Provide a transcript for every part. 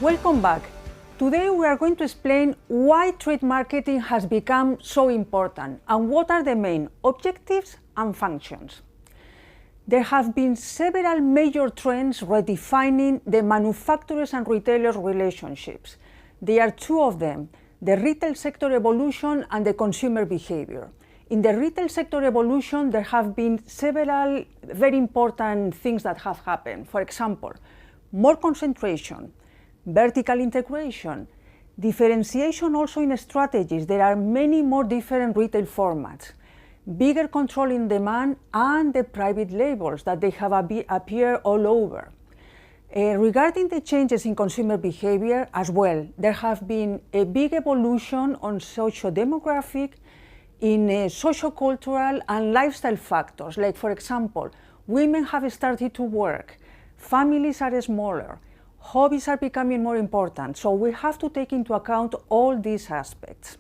Welcome back. Today we are going to explain why trade marketing has become so important and what are the main objectives and functions. There have been several major trends redefining the manufacturers and retailers' relationships. There are two of them, the retail sector evolution and the consumer behavior. In the retail sector evolution, there have been several very important things that have happened. For example, more concentration, vertical integration, differentiation also in strategies. There are many more different retail formats, bigger control in demand, and the private labels that they have appeared all over. Regarding the changes in consumer behavior as well, there have been a big evolution on socio-demographic, in socio-cultural and lifestyle factors, like for example, women have started to work, families are smaller, hobbies are becoming more important, so we have to take into account all these aspects.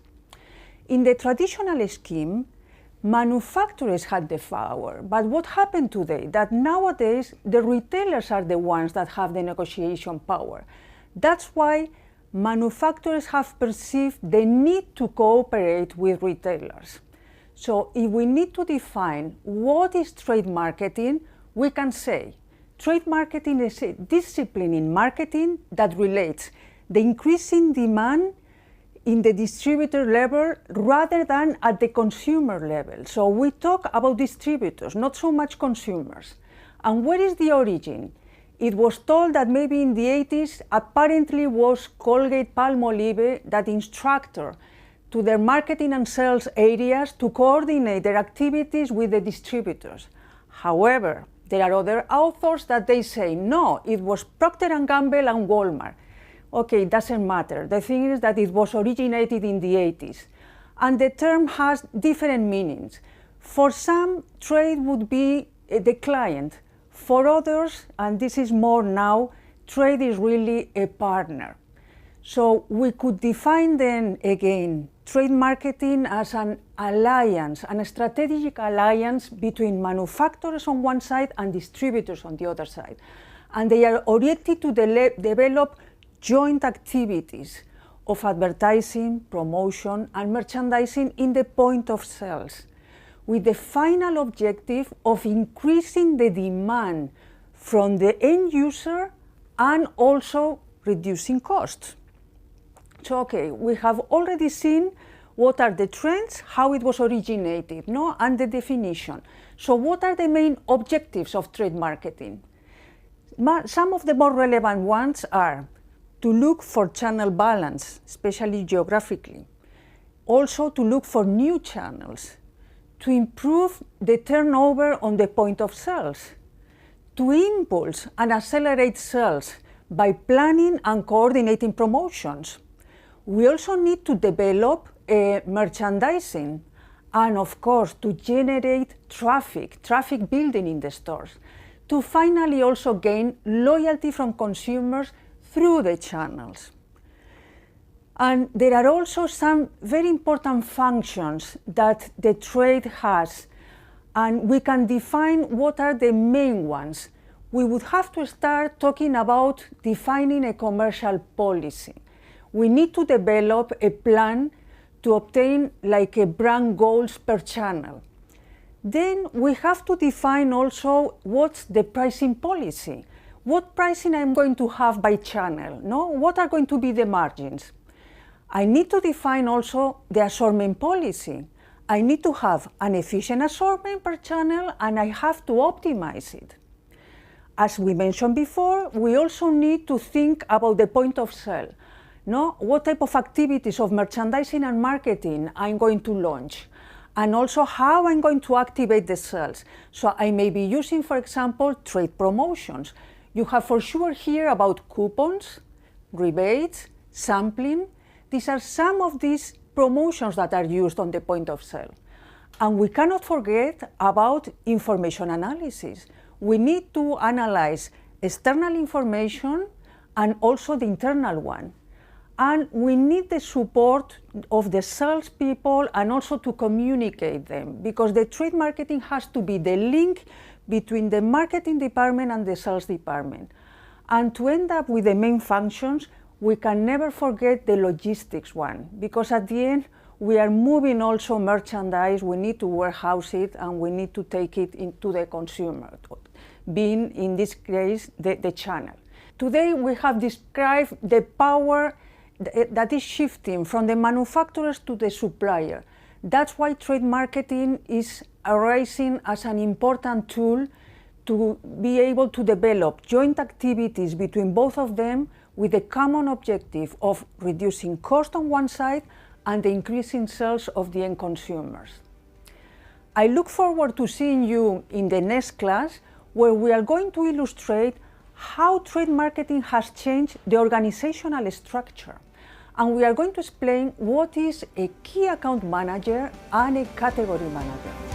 In the traditional scheme, manufacturers had the power, but what happened today? That nowadays the retailers are the ones that have the negotiation power. That's why manufacturers have perceived the need to cooperate with retailers. So if we need to define what is trade marketing, we can say trade marketing is a discipline in marketing that relates the increasing demand in the distributor level rather than at the consumer level. So we talk about distributors, not so much consumers. And where is the origin? It was told that maybe in the 80s, apparently was Colgate-Palmolive that instructed to their marketing and sales areas to coordinate their activities with the distributors. However, there are other authors that they say, no, it was Procter & Gamble and Walmart. Okay, it doesn't matter. The thing is that it was originated in the 80s. And the term has different meanings. For some, trade would be the client. For others, and this is more now, trade is really a partner. So we could define then again trade marketing as an alliance, a strategic alliance between manufacturers on one side and distributors on the other side. And they are oriented to develop joint activities of advertising, promotion, and merchandising in the point of sales, with the final objective of increasing the demand from the end user and also reducing costs. So, okay, we have already seen what are the trends, how it was originated, no? And the definition. So what are the main objectives of trade marketing? Some of the more relevant ones are to look for channel balance, especially geographically. Also to look for new channels, to improve the turnover on the point of sales, to impulse and accelerate sales by planning and coordinating promotions. We also need to develop merchandising and, of course, to generate traffic building in the stores, to finally also gain loyalty from consumers through the channels. And there are also some very important functions that the trade has, and we can define what are the main ones. We would have to start talking about defining a commercial policy. We need to develop a plan to obtain like a brand goals per channel. Then we have to define also what's the pricing policy. What pricing I'm going to have by channel, no? What are going to be the margins? I need to define also the assortment policy. I need to have an efficient assortment per channel and I have to optimize it. As we mentioned before, we also need to think about the point of sale. No? What type of activities of merchandising and marketing I'm going to launch, and also how I'm going to activate the sales. So I may be using, for example, trade promotions. You have for sure heard about coupons, rebates, sampling. These are some of these promotions that are used on the point of sale. And we cannot forget about information analysis. We need to analyze external information and also the internal one. And we need the support of the salespeople and also to communicate them, because the trade marketing has to be the link between the marketing department and the sales department. And to end up with the main functions, we can never forget the logistics one, because at the end, we are moving also merchandise, we need to warehouse it, and we need to take it into the consumer, being, in this case, the channel. Today, we have described the power that is shifting from the manufacturers to the supplier. That's why trade marketing is arising as an important tool to be able to develop joint activities between both of them with the common objective of reducing cost on one side and the increasing sales of the end consumers. I look forward to seeing you in the next class, where we are going to illustrate how trade marketing has changed the organizational structure. And we are going to explain what is a key account manager and a category manager.